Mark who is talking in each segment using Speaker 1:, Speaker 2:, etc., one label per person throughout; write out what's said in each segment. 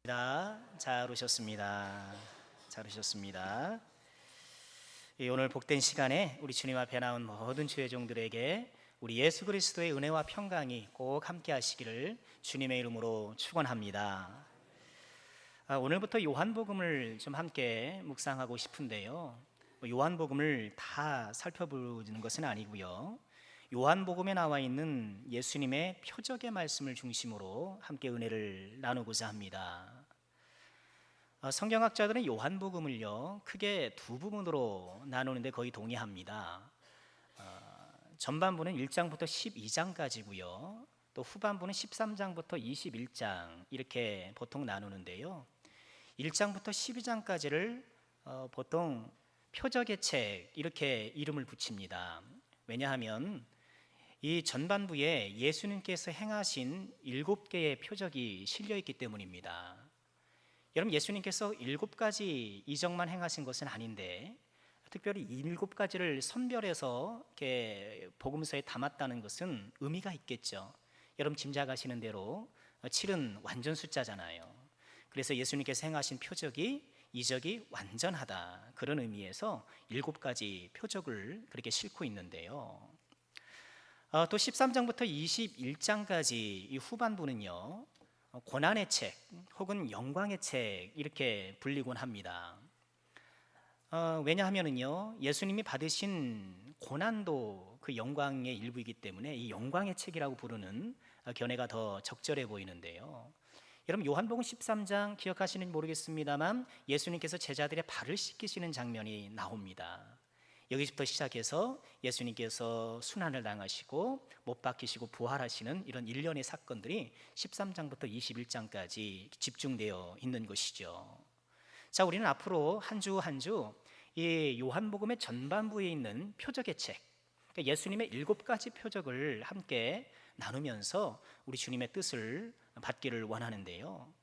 Speaker 1: 잘 오셨습니다. 잘 오셨습니다. 오늘 복된 시간에 우리 주님 앞에 나온 모든 주의 종들에게 우리 예수 그리스도의 은혜와 평강이 꼭 함께 하시기를 주님의 이름으로 축원합니다. 오늘부터 요한복음을 좀 함께 묵상하고 싶은데요. 요한복음을 다 살펴보는 것은 아니고요. 요한복음에 나와 있는 예수님의 표적의 말씀을 중심으로 함께 은혜를 나누고자 합니다. 성경학자들은 요한복음을요 크게 두 부분으로 나누는데 거의 동의합니다. 전반부는 1장부터 12장까지고요. 또 후반부는 13장부터 21장 이렇게 보통 나누는데요. 1장부터 12장까지를 보통 표적의 책 이렇게 이름을 붙입니다. 왜냐하면 이 전반부에 예수님께서 행하신 7개의 표적이 실려있기 때문입니다. 여러분, 예수님께서 7가지 이적만 행하신 것은 아닌데 특별히 7가지를 선별해서 이렇게 복음서에 담았다는 것은 의미가 있겠죠. 여러분 짐작하시는 대로 7은 완전 숫자잖아요. 그래서 예수님께서 행하신 표적이 이적이 완전하다, 그런 의미에서 7가지 표적을 그렇게 싣고 있는데요. 또 13장부터 21장까지 이 후반부는요 고난의 책 혹은 영광의 책 이렇게 불리곤 합니다. 왜냐하면은요 예수님이 받으신 고난도 그 영광의 일부이기 때문에 이 영광의 책이라고 부르는 견해가 더 적절해 보이는데요. 여러분, 요한복음 13장 기억하시는지 모르겠습니다만 예수님께서 제자들의 발을 씻기시는 장면이 나옵니다. 여기서부터 시작해서 예수님께서 순환을 당하시고 못 박히시고 부활하시는 이런 일련의 사건들이 13장부터 21장까지 집중되어 있는 것이죠. 자, 우리는 앞으로 한 주 한 주 이 요한복음의 전반부에 있는 표적의 책, 그러니까 예수님의 7가지 표적을 함께 나누면서 우리 주님의 뜻을 받기를 원하는데요.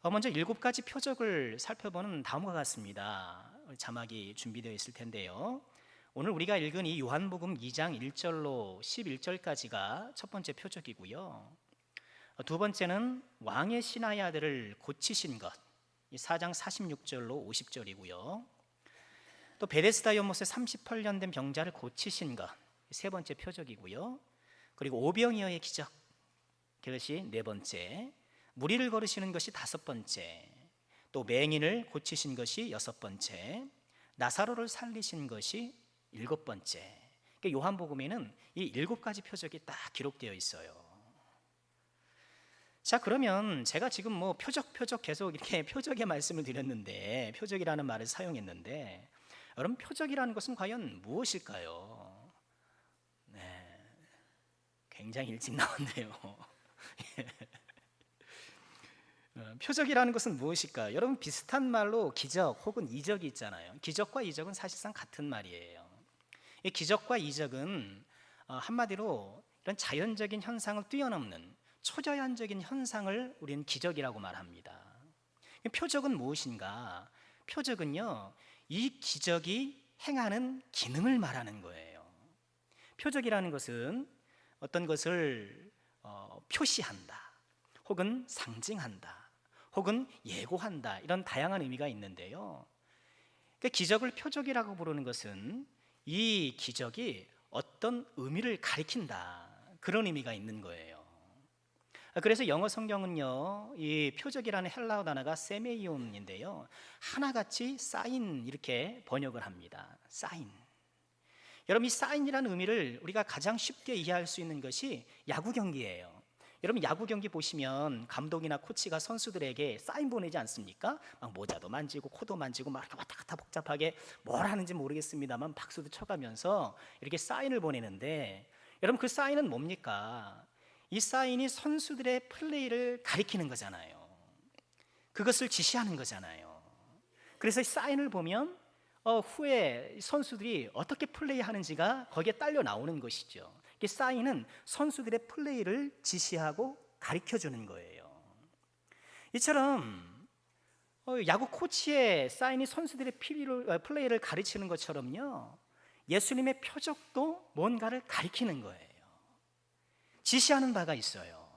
Speaker 1: 먼저 7가지 표적을 살펴보는 다음과 같습니다. 자막이 준비되어 있을 텐데요. 오늘 우리가 읽은 이 요한복음 2장 1절로 11절까지가 첫 번째 표적이고요. 두 번째는 왕의 신하의 아들을 고치신 것, 4장 46절로 50절이고요. 또 베데스다 연못에 38년 된 병자를 고치신 것, 세 번째 표적이고요. 그리고 오병이어의 기적, 그것이 네 번째, 무리를 걸으시는 것이 다섯 번째, 또 맹인을 고치신 것이 여섯 번째, 나사로를 살리신 것이 일곱 번째. 그러니까 요한복음에는 이 7가지 표적이 딱 기록되어 있어요. 자, 그러면 제가 지금 뭐 표적 계속 이렇게 표적의 말씀을 드렸는데, 표적이라는 말을 사용했는데, 여러분, 표적이라는 것은 과연 무엇일까요? 네, 굉장히 일찍 나왔네요. 표적이라는 것은 무엇일까요? 여러분, 비슷한 말로 기적 혹은 이적이 있잖아요. 기적과 이적은 사실상 같은 말이에요. 이 기적과 이적은 한마디로 이런 자연적인 현상을 뛰어넘는 초자연적인 현상을 우리는 기적이라고 말합니다. 표적은 무엇인가? 표적은요, 이 기적이 행하는 기능을 말하는 거예요. 표적이라는 것은 어떤 것을 표시한다, 혹은 상징한다, 혹은 예고한다, 이런 다양한 의미가 있는데요. 그러니까 기적을 표적이라고 부르는 것은 이 기적이 어떤 의미를 가리킨다, 그런 의미가 있는 거예요. 그래서 영어 성경은요 이 표적이라는 헬라어 단어가 세메이온인데요, 하나같이 사인 이렇게 번역을 합니다. 사인. 여러분, 이 사인이라는 의미를 우리가 가장 쉽게 이해할 수 있는 것이 야구 경기예요. 여러분, 야구 경기 보시면 감독이나 코치가 선수들에게 사인 보내지 않습니까? 막 모자도 만지고 코도 만지고 막 왔다 갔다 복잡하게 뭘 하는지 모르겠습니다만 박수도 쳐가면서 이렇게 사인을 보내는데, 여러분, 그 사인은 뭡니까? 이 사인이 선수들의 플레이를 가리키는 거잖아요. 그것을 지시하는 거잖아요. 그래서 이 사인을 보면 후에 선수들이 어떻게 플레이하는지가 거기에 딸려 나오는 것이죠. 이 사인은 선수들의 플레이를 지시하고 가르쳐주는 거예요. 이처럼 야구 코치의 사인이 선수들의 플레이를 가르치는 것처럼요, 예수님의 표적도 뭔가를 가리키는 거예요. 지시하는 바가 있어요.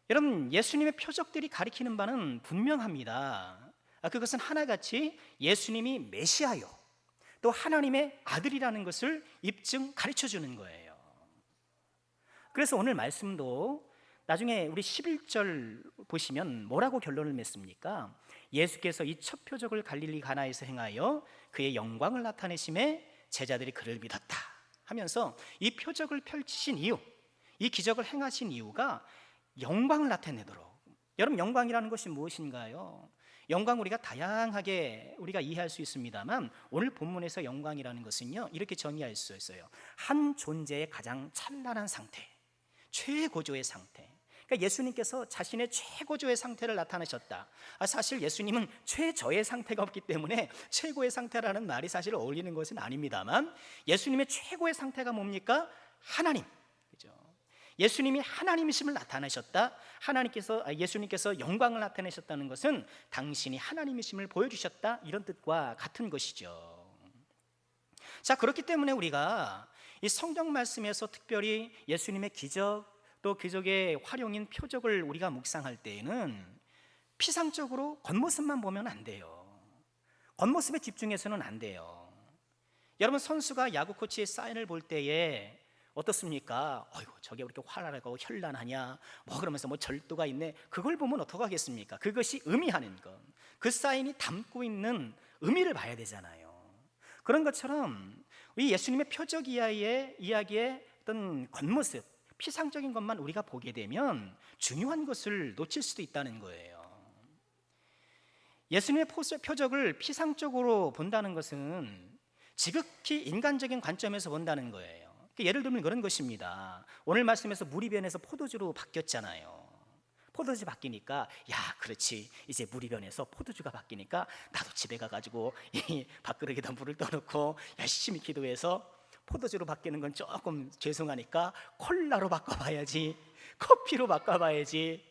Speaker 1: 여러분, 예수님의 표적들이 가리키는 바는 분명합니다. 그것은 하나같이 예수님이 메시아요, 또 하나님의 아들이라는 것을 입증 가르쳐 주는 거예요. 그래서 오늘 말씀도 나중에 우리 11절 보시면 뭐라고 결론을 맺습니까? 예수께서 이 첫 표적을 갈릴리 가나에서 행하여 그의 영광을 나타내심에 제자들이 그를 믿었다 하면서 이 표적을 펼치신 이유, 이 기적을 행하신 이유가 영광을 나타내도록. 여러분, 영광이라는 것이 무엇인가요? 영광, 우리가 다양하게 우리가 이해할 수 있습니다만 오늘 본문에서 영광이라는 것은요, 이렇게 정의할 수 있어요. 한 존재의 가장 찬란한 상태, 최고조의 상태. 그러니까 예수님께서 자신의 최고조의 상태를 나타내셨다. 사실 예수님은 최저의 상태가 없기 때문에 최고의 상태라는 말이 사실 어울리는 것은 아닙니다만, 예수님의 최고의 상태가 뭡니까? 하나님, 그죠? 예수님이 하나님이심을 나타내셨다. 예수님께서 영광을 나타내셨다는 것은 당신이 하나님이심을 보여주셨다, 이런 뜻과 같은 것이죠. 자, 그렇기 때문에 우리가 이 성경 말씀에서 특별히 예수님의 기적, 또 기적의 활용인 표적을 우리가 묵상할 때에는 피상적으로 겉모습만 보면 안 돼요. 겉모습에 집중해서는 안 돼요. 여러분, 선수가 야구 코치의 사인을 볼 때에 어떻습니까? 어이구, 저게 왜 이렇게 화려하고 현란하냐, 뭐 그러면서 뭐 절도가 있네. 그걸 보면 어떡하겠습니까? 그것이 의미하는 것, 그 사인이 담고 있는 의미를 봐야 되잖아요. 그런 것처럼 이 예수님의 표적 이야기의 어떤 겉모습, 피상적인 것만 우리가 보게 되면 중요한 것을 놓칠 수도 있다는 거예요. 예수님의 표적을 피상적으로 본다는 것은 지극히 인간적인 관점에서 본다는 거예요. 예를 들면 그런 것입니다. 오늘 말씀에서 물이 변해서 포도주로 바뀌었잖아요. 포도주 바뀌니까, 야, 그렇지, 이제 물이 변해서 포도주가 바뀌니까 나도 집에 가가지고 이 밥그릇에다 물을 떠놓고 열심히 기도해서 포도주로 바뀌는 건 조금 죄송하니까 콜라로 바꿔봐야지, 커피로 바꿔봐야지.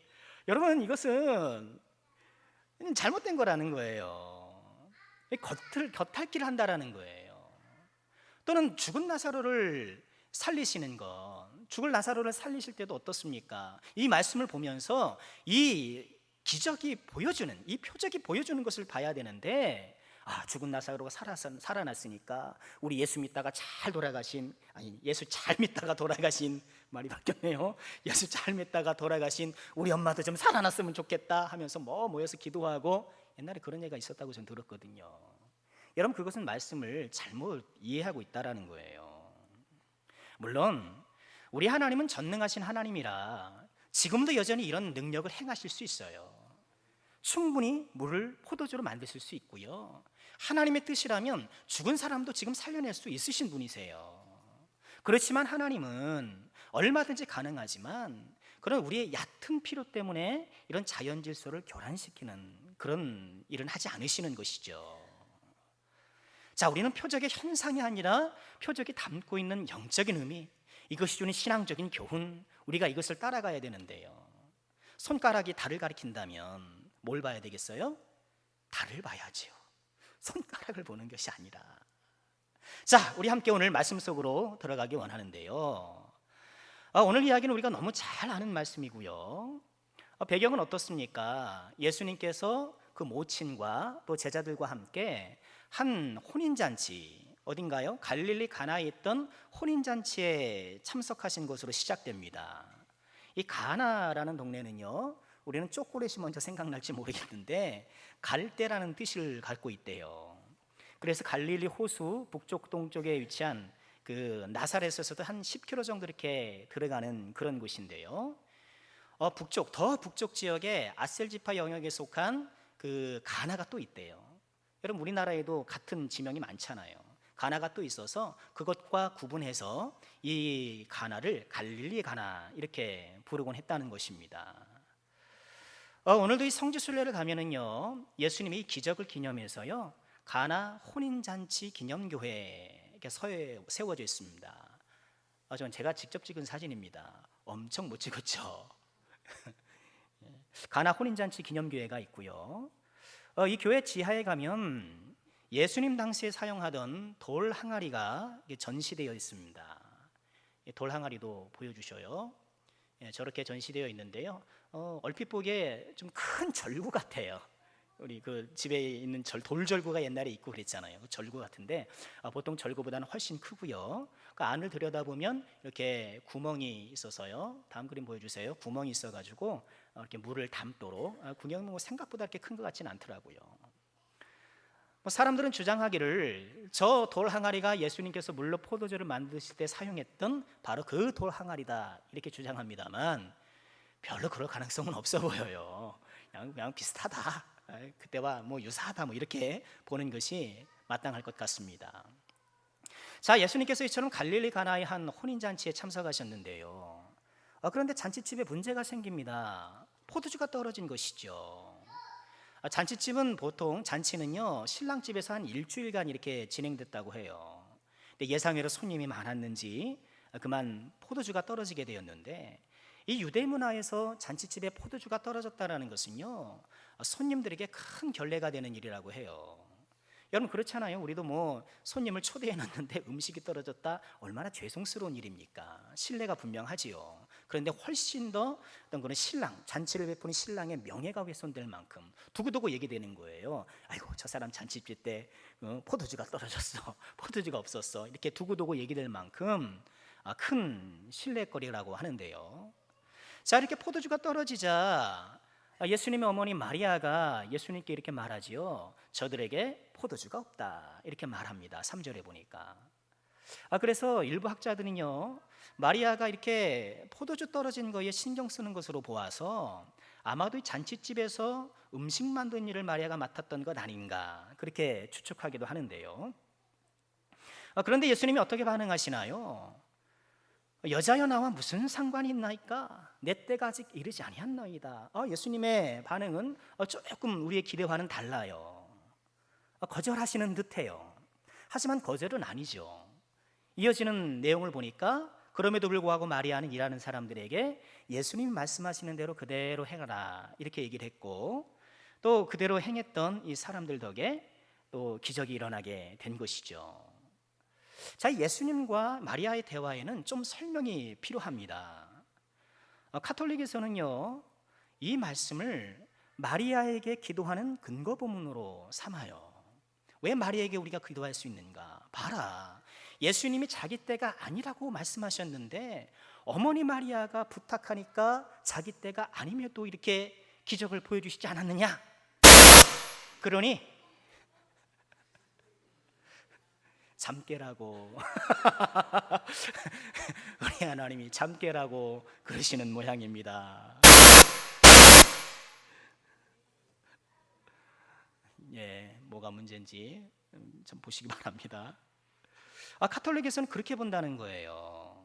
Speaker 1: 여러분, 이것은 잘못된 거라는 거예요. 겉핥기를 한다라는 거예요. 또는 죽은 나사로를 살리시는 것, 죽을 나사로를 살리실 때도 어떻습니까? 이 말씀을 보면서 이 기적이 보여주는, 이 표적이 보여주는 것을 봐야 되는데, 죽은 나사로가 살아났으니까 우리 예수 믿다가 잘 돌아가신, 예수 잘 믿다가 돌아가신, 말이 바뀌었네요. 예수 잘 믿다가 돌아가신 우리 엄마도 좀 살아났으면 좋겠다 하면서 모여서 기도하고, 옛날에 그런 얘기가 있었다고 저는 들었거든요. 여러분, 그것은 말씀을 잘못 이해하고 있다라는 거예요. 물론 우리 하나님은 전능하신 하나님이라 지금도 여전히 이런 능력을 행하실 수 있어요. 충분히 물을 포도주로 만드실 수 있고요, 하나님의 뜻이라면 죽은 사람도 지금 살려낼 수 있으신 분이세요. 그렇지만 하나님은 얼마든지 가능하지만 그런 우리의 얕은 필요 때문에 이런 자연 질서를 교란시키는 그런 일은 하지 않으시는 것이죠. 자, 우리는 표적의 현상이 아니라 표적이 담고 있는 영적인 의미, 이것이 주는 신앙적인 교훈, 우리가 이것을 따라가야 되는데요. 손가락이 달을 가리킨다면 뭘 봐야 되겠어요? 달을 봐야지요. 손가락을 보는 것이 아니라. 자, 우리 함께 오늘 말씀 속으로 들어가기 원하는데요. 오늘 이야기는 우리가 너무 잘 아는 말씀이고요. 배경은 어떻습니까? 예수님께서 그 모친과 또 제자들과 함께 한 혼인잔치, 어딘가요? 갈릴리 가나에 있던 혼인잔치에 참석하신 것으로 시작됩니다. 이 가나라는 동네는요, 우리는 초콜릿이 먼저 생각날지 모르겠는데 갈대라는 뜻을 갖고 있대요. 그래서 갈릴리 호수 북쪽 동쪽에 위치한 그 나사렛에서도 한 10km 정도 이렇게 들어가는 그런 곳인데요. 더 북쪽 지역에 아셀지파 영역에 속한 그 가나가 또 있대요. 여러분, 우리나라에도 같은 지명이 많잖아요. 가나가 또 있어서 그것과 구분해서 이 가나를 갈릴리 가나 이렇게 부르곤 했다는 것입니다. 오늘도 이 성지순례를 가면은요, 예수님이 기적을 기념해서요, 가나 혼인잔치 기념교회 이렇게 세워져 있습니다. 전 제가 직접 찍은 사진입니다. 엄청 못 찍었죠. 가나 혼인잔치 기념교회가 있고요. 이 교회 지하에 가면 예수님 당시에 사용하던 돌 항아리가 전시되어 있습니다. 돌 항아리도 보여주셔요. 저렇게 전시되어 있는데요. 얼핏 보기에 좀 큰 절구 같아요. 우리 그 집에 있는 돌절구가 옛날에 있고 그랬잖아요. 그 절구 같은데 보통 절구보다는 훨씬 크고요. 그 안을 들여다보면 이렇게 구멍이 있어서요. 다음 그림 보여주세요. 구멍이 있어가지고 이렇게 물을 담도록 구멍이 뭐 생각보다 이렇게 큰 것 같지는 않더라고요. 뭐 사람들은 주장하기를 저 돌 항아리가 예수님께서 물로 포도주를 만드실 때 사용했던 바로 그 돌 항아리다 이렇게 주장합니다만 별로 그럴 가능성은 없어 보여요. 그냥 비슷하다. 그때와 뭐 유사하다 뭐 이렇게 보는 것이 마땅할 것 같습니다. 자, 예수님께서 이처럼 갈릴리 가나의 한 혼인잔치에 참석하셨는데요. 그런데 잔치집에 문제가 생깁니다. 포도주가 떨어진 것이죠. 잔치집은 보통 잔치는요 신랑집에서 한 일주일간 이렇게 진행됐다고 해요. 근데 예상외로 손님이 많았는지 그만 포도주가 떨어지게 되었는데 이 유대 문화에서 잔치집에 포도주가 떨어졌다는 것은요 손님들에게 큰 결례가 되는 일이라고 해요. 여러분 그렇잖아요. 우리도 뭐 손님을 초대해놨는데 음식이 떨어졌다 얼마나 죄송스러운 일입니까? 신뢰가 분명하지요. 그런데 훨씬 더 어떤 그런 신랑, 잔치를 베푸는 신랑의 명예가 훼손될 만큼 두고두고 얘기되는 거예요. 아이고 저 사람 잔치집 때 포도주가 떨어졌어, 포도주가 없었어 이렇게 두고두고 얘기될 만큼 큰 신뢰거리라고 하는데요. 자, 이렇게 포도주가 떨어지자 예수님의 어머니 마리아가 예수님께 이렇게 말하지요. 저들에게 포도주가 없다 이렇게 말합니다. 3절에 보니까. 그래서 일부 학자들은요 마리아가 이렇게 포도주 떨어진 거에 신경 쓰는 것으로 보아서 아마도 이 잔치집에서 음식 만드는 일을 마리아가 맡았던 것 아닌가 그렇게 추측하기도 하는데요. 그런데 예수님이 어떻게 반응하시나요? 여자여 나와 무슨 상관이 있나이까? 내 때가 아직 이르지 아니하나이다. 예수님의 반응은 조금 우리의 기대와는 달라요. 거절하시는 듯해요. 하지만 거절은 아니죠. 이어지는 내용을 보니까 그럼에도 불구하고 마리아는 일하는 사람들에게 예수님이 말씀하시는 대로 그대로 행하라 이렇게 얘기를 했고 또 그대로 행했던 이 사람들 덕에 또 기적이 일어나게 된 것이죠. 자, 예수님과 마리아의 대화에는 좀 설명이 필요합니다. 카톨릭에서는요 이 말씀을 마리아에게 기도하는 근거 부문으로 삼아요. 왜 마리아에게 우리가 기도할 수 있는가? 봐라, 예수님이 자기 때가 아니라고 말씀하셨는데 어머니 마리아가 부탁하니까 자기 때가 아님에도 이렇게 기적을 보여주시지 않았느냐? 그러니 잠 깨라고 우리 하나님이 잠 깨라고 그러시는 모양입니다. 예, 뭐가 문제인지 좀 보시기 바랍니다. 카톨릭에서는 그렇게 본다는 거예요.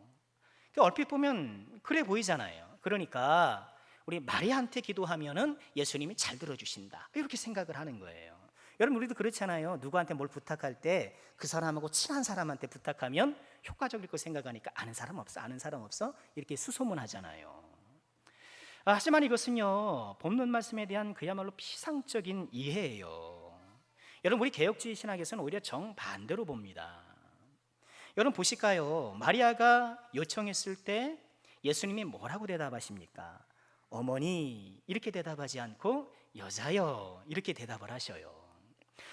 Speaker 1: 얼핏 보면 그래 보이잖아요. 그러니까 우리 마리아한테 기도하면은 예수님이 잘 들어주신다 이렇게 생각을 하는 거예요. 여러분 우리도 그렇잖아요. 누구한테 뭘 부탁할 때 그 사람하고 친한 사람한테 부탁하면 효과적일 거 생각하니까 아는 사람 없어 이렇게 수소문하잖아요. 하지만 이것은요 본문 말씀에 대한 그야말로 피상적인 이해예요. 여러분 우리 개혁주의 신학에서는 오히려 정반대로 봅니다. 여러분 보실까요? 마리아가 요청했을 때 예수님이 뭐라고 대답하십니까? 어머니 이렇게 대답하지 않고 여자여 이렇게 대답을 하셔요.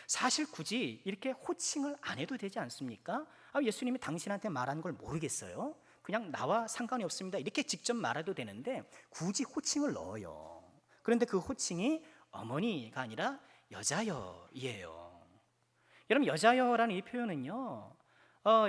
Speaker 1: 사실 굳이 이렇게 호칭을 안 해도 되지 않습니까? 예수님이 당신한테 말한 걸 모르겠어요? 그냥 나와 상관이 없습니다 이렇게 직접 말해도 되는데 굳이 호칭을 넣어요. 그런데 그 호칭이 어머니가 아니라 여자여이에요. 여러분 여자여라는 이 표현은요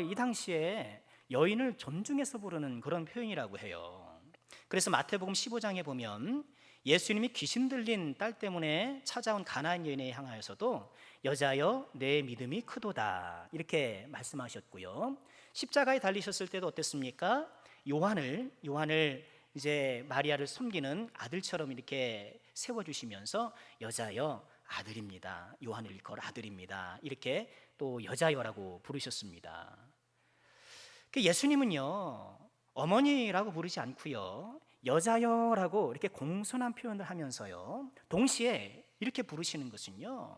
Speaker 1: 이 당시에 여인을 존중해서 부르는 그런 표현이라고 해요. 그래서 마태복음 15장에 보면 예수님이 귀신 들린 딸 때문에 찾아온 가나안 여인에 향하여서도 여자여 내 믿음이 크도다 이렇게 말씀하셨고요. 십자가에 달리셨을 때도 어땠습니까? 요한을 이제 마리아를 섬기는 아들처럼 이렇게 세워주시면서 여자여 아들입니다. 요한을 일컬어 아들입니다. 이렇게 또 여자여라고 부르셨습니다. 예수님은요 어머니라고 부르지 않고요 여자여라고 이렇게 공손한 표현을 하면서요 동시에 이렇게 부르시는 것은요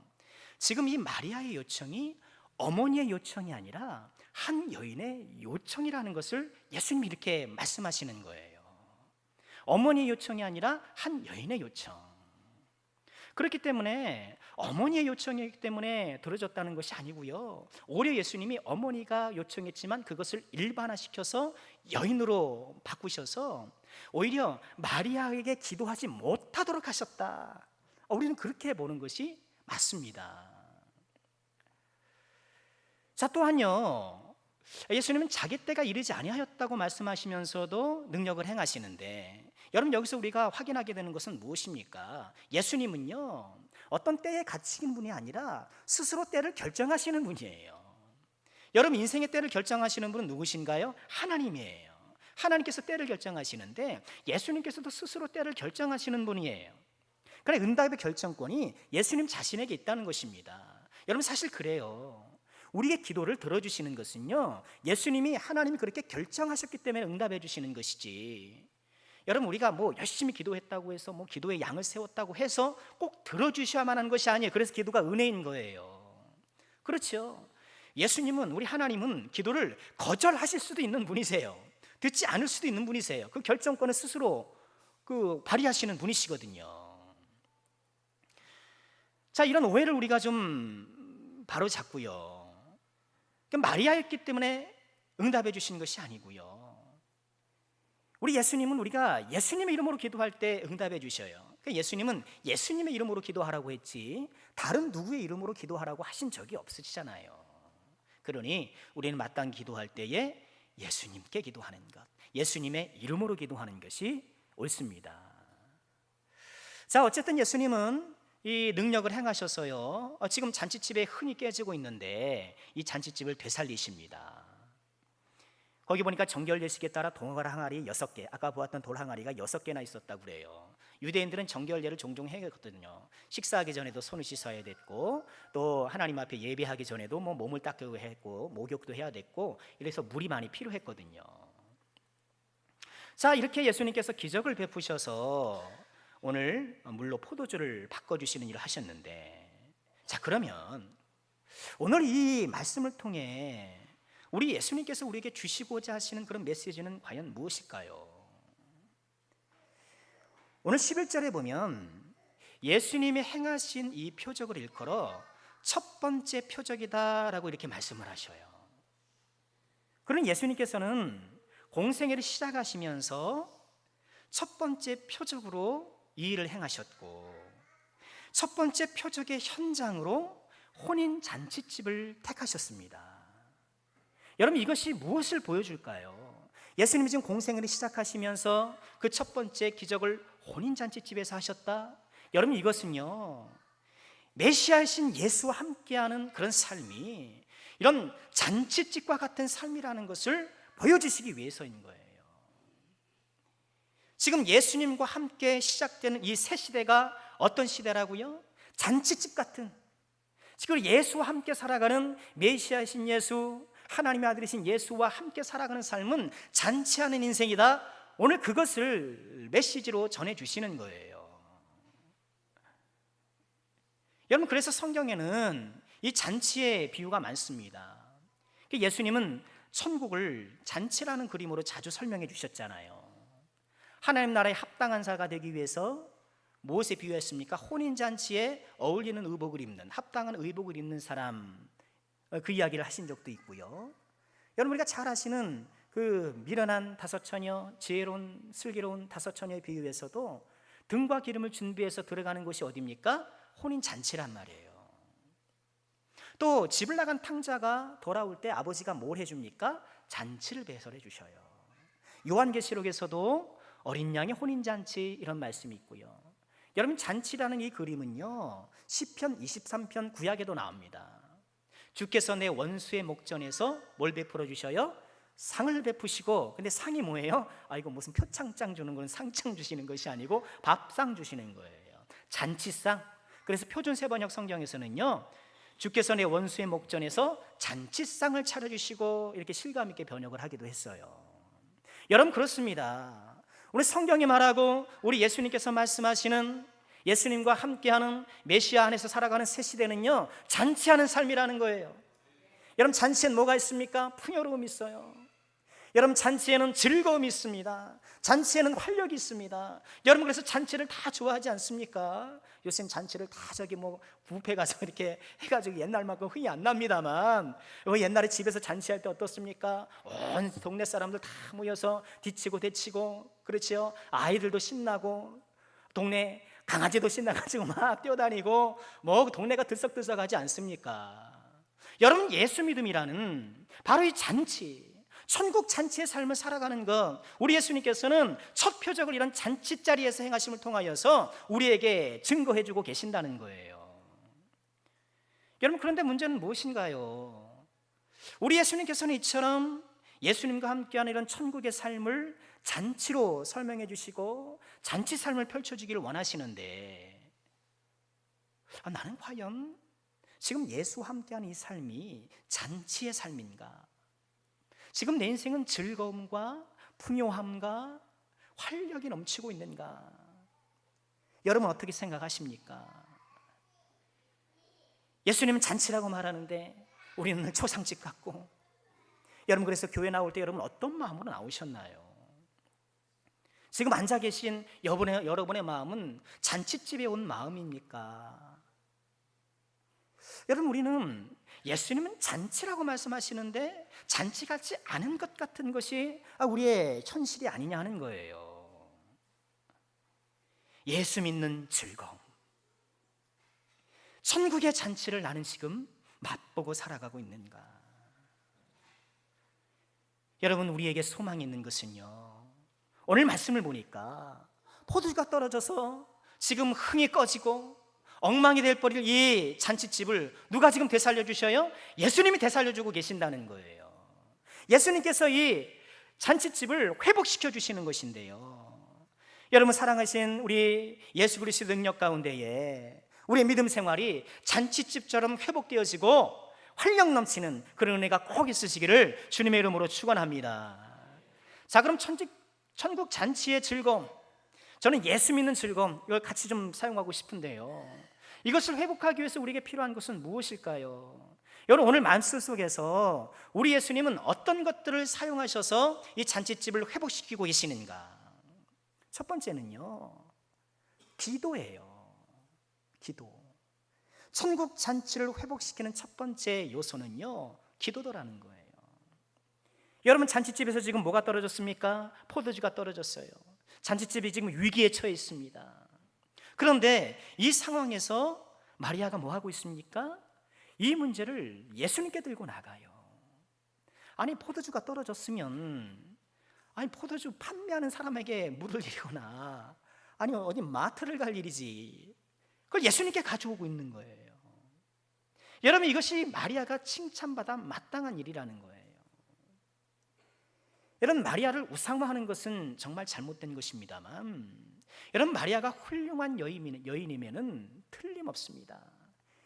Speaker 1: 지금 이 마리아의 요청이 어머니의 요청이 아니라 한 여인의 요청이라는 것을 예수님이 이렇게 말씀하시는 거예요. 어머니의 요청이 아니라 한 여인의 요청. 그렇기 때문에 어머니의 요청이기 때문에 들어줬다는 것이 아니고요, 오히려 예수님이 어머니가 요청했지만 그것을 일반화시켜서 여인으로 바꾸셔서 오히려 마리아에게 기도하지 못하도록 하셨다. 우리는 그렇게 보는 것이 맞습니다. 자, 또한요, 예수님은 자기 때가 이르지 아니하였다고 말씀하시면서도 능력을 행하시는데, 여러분 여기서 우리가 확인하게 되는 것은 무엇입니까? 예수님은요, 어떤 때에 갇힌 분이 아니라 스스로 때를 결정하시는 분이에요. 여러분 인생의 때를 결정하시는 분은 누구신가요? 하나님이에요. 하나님께서 때를 결정하시는데 예수님께서도 스스로 때를 결정하시는 분이에요. 그러나 응답의 결정권이 예수님 자신에게 있다는 것입니다. 여러분 사실 그래요. 우리의 기도를 들어주시는 것은요, 예수님이, 하나님이 그렇게 결정하셨기 때문에 응답해 주시는 것이지, 여러분 우리가 뭐 열심히 기도했다고 해서 뭐 기도의 양을 세웠다고 해서 꼭 들어주셔야만 하는 것이 아니에요. 그래서 기도가 은혜인 거예요. 그렇죠? 예수님은, 우리 하나님은 기도를 거절하실 수도 있는 분이세요. 듣지 않을 수도 있는 분이세요. 그 결정권을 스스로 발휘하시는 분이시거든요. 자, 이런 오해를 우리가 좀 바로 잡고요, 마리아였기 때문에 응답해 주신 것이 아니고요, 우리 예수님은 우리가 예수님의 이름으로 기도할 때 응답해 주셔요. 그러니까 예수님은 예수님의 이름으로 기도하라고 했지 다른 누구의 이름으로 기도하라고 하신 적이 없으시잖아요. 그러니 우리는 마땅히 기도할 때에 예수님께 기도하는 것, 예수님의 이름으로 기도하는 것이 옳습니다. 자, 어쨌든 예수님은 이 능력을 행하셔서요, 지금 잔치집에 흔히 깨지고 있는데 이 잔치집을 되살리십니다. 거기 보니까 정결 예식에 따라 돌 항아리 6개, 아까 보았던 돌 항아리가 6개나 있었다고 그래요. 유대인들은 정결례를 종종 해거든요. 식사하기 전에도 손을 씻어야 됐고, 또 하나님 앞에 예배하기 전에도 뭐 몸을 닦고 했고, 목욕도 해야 됐고, 이래서 물이 많이 필요했거든요. 자, 이렇게 예수님께서 기적을 베푸셔서 오늘 물로 포도주를 바꿔주시는 일을 하셨는데, 자, 그러면 오늘 이 말씀을 통해 우리 예수님께서 우리에게 주시고자 하시는 그런 메시지는 과연 무엇일까요? 오늘 11절에 보면 예수님이 행하신 이 표적을 일컬어 첫 번째 표적이다라고 이렇게 말씀을 하셔요. 그런 예수님께서는 공생애를 시작하시면서 첫 번째 표적으로 이 일을 행하셨고, 첫 번째 표적의 현장으로 혼인 잔치집을 택하셨습니다. 여러분 이것이 무엇을 보여줄까요? 예수님이 지금 공생애를 시작하시면서 그 첫 번째 기적을 혼인잔치집에서 하셨다? 여러분 이것은요, 메시아이신 예수와 함께하는 그런 삶이 이런 잔치집과 같은 삶이라는 것을 보여주시기 위해서인 거예요. 지금 예수님과 함께 시작되는 이 새 시대가 어떤 시대라고요? 잔치집 같은, 지금 예수와 함께 살아가는 메시아이신 예수, 하나님의 아들이신 예수와 함께 살아가는 삶은 잔치하는 인생이다. 오늘 그것을 메시지로 전해주시는 거예요. 여러분 그래서 성경에는 이 잔치의 비유가 많습니다. 예수님은 천국을 잔치라는 그림으로 자주 설명해 주셨잖아요. 하나님 나라에 합당한 자가 되기 위해서 무엇에 비유했습니까? 혼인잔치에 어울리는 의복을 입는, 합당한 의복을 입는 사람, 그 이야기를 하신 적도 있고요. 여러분 우리가 잘 아시는 그 미련한 5처녀, 지혜로운 슬기로운 5처녀에 비유해서도 등과 기름을 준비해서 들어가는 곳이 어디입니까? 혼인잔치란 말이에요. 또 집을 나간 탕자가 돌아올 때 아버지가 뭘 해줍니까? 잔치를 배설해 주셔요. 요한계시록에서도 어린 양의 혼인잔치 이런 말씀이 있고요. 여러분 잔치라는 이 그림은요, 시편 23편 구약에도 나옵니다. 주께서 내 원수의 목전에서 뭘 베풀어 주셔요? 상을 베푸시고, 근데 상이 뭐예요? 이거 무슨 표창장 주는 건 상장 주시는 것이 아니고 밥상 주시는 거예요. 잔치상. 그래서 표준 세번역 성경에서는요, 주께서 내 원수의 목전에서 잔치상을 차려주시고 이렇게 실감 있게 번역을 하기도 했어요. 여러분 그렇습니다. 우리 성경이 말하고 우리 예수님께서 말씀하시는 예수님과 함께하는 메시아 안에서 살아가는 새 시대는요, 잔치하는 삶이라는 거예요. 여러분 잔치엔 뭐가 있습니까? 풍요로움이 있어요. 여러분, 잔치에는 즐거움이 있습니다. 잔치에는 활력이 있습니다. 여러분, 그래서 잔치를 다 좋아하지 않습니까? 요즘 잔치를 다 저기 뭐 뷔페 가서 이렇게 해가지고 옛날만큼 흥이 안 납니다만, 옛날에 집에서 잔치할 때 어떻습니까? 온 동네 사람들 다 모여서 뒤치고 대치고, 그렇지요? 아이들도 신나고, 동네 강아지도 신나가지고 막 뛰어다니고, 뭐 동네가 들썩들썩하지 않습니까? 여러분, 예수 믿음이라는 바로 이 잔치, 천국 잔치의 삶을 살아가는 것, 우리 예수님께서는 첫 표적을 이런 잔치 자리에서 행하심을 통하여서 우리에게 증거해주고 계신다는 거예요. 여러분, 그런데 문제는 무엇인가요? 우리 예수님께서는 이처럼 예수님과 함께하는 이런 천국의 삶을 잔치로 설명해 주시고 잔치 삶을 펼쳐주기를 원하시는데, 나는 과연 지금 예수와 함께하는 이 삶이 잔치의 삶인가? 지금 내 인생은 즐거움과 풍요함과 활력이 넘치고 있는가? 여러분, 어떻게 생각하십니까? 예수님은 잔치라고 말하는데 우리는 초상집 같고, 여러분, 그래서 교회 나올 때 여러분 어떤 마음으로 나오셨나요? 지금 앉아 계신 여러분의 마음은 잔치집에 온 마음입니까? 여러분, 우리는 예수님은 잔치라고 말씀하시는데 잔치 같지 않은 것 같은 것이 우리의 현실이 아니냐 하는 거예요. 예수 믿는 즐거움, 천국의 잔치를 나는 지금 맛보고 살아가고 있는가? 여러분, 우리에게 소망이 있는 것은요, 오늘 말씀을 보니까 포도주가 떨어져서 지금 흥이 꺼지고 엉망이 될 뻔일 이 잔치집을 누가 지금 되살려 주셔요? 예수님이 되살려 주고 계신다는 거예요. 예수님께서 이 잔치집을 회복시켜 주시는 것인데요, 여러분, 사랑하신 우리 예수 그리스도의 능력 가운데에 우리의 믿음 생활이 잔치집처럼 회복되어지고 활력 넘치는 그런 은혜가 꼭 있으시기를 주님의 이름으로 축원합니다. 자, 그럼 천국 잔치의 즐거움, 저는 예수 믿는 즐거움, 이걸 같이 좀 사용하고 싶은데요, 이것을 회복하기 위해서 우리에게 필요한 것은 무엇일까요? 여러분, 오늘 말씀 속에서 우리 예수님은 어떤 것들을 사용하셔서 이 잔치집을 회복시키고 계시는가? 첫 번째는요, 기도예요. 기도. 천국 잔치를 회복시키는 첫 번째 요소는요, 기도더라는 거예요. 여러분, 잔치집에서 지금 뭐가 떨어졌습니까? 포도주가 떨어졌어요. 잔치집이 지금 위기에 처해 있습니다. 그런데 이 상황에서 마리아가 뭐 하고 있습니까? 이 문제를 예수님께 들고 나가요. 아니, 포도주가 떨어졌으면 포도주 판매하는 사람에게 물을 일이거나 아니 어디 마트를 갈 일이지, 그걸 예수님께 가져오고 있는 거예요. 여러분, 이것이 마리아가 칭찬받아 마땅한 일이라는 거예요. 여러분, 마리아를 우상화하는 것은 정말 잘못된 것입니다만, 여러분, 마리아가 훌륭한 여인이면은 틀림없습니다.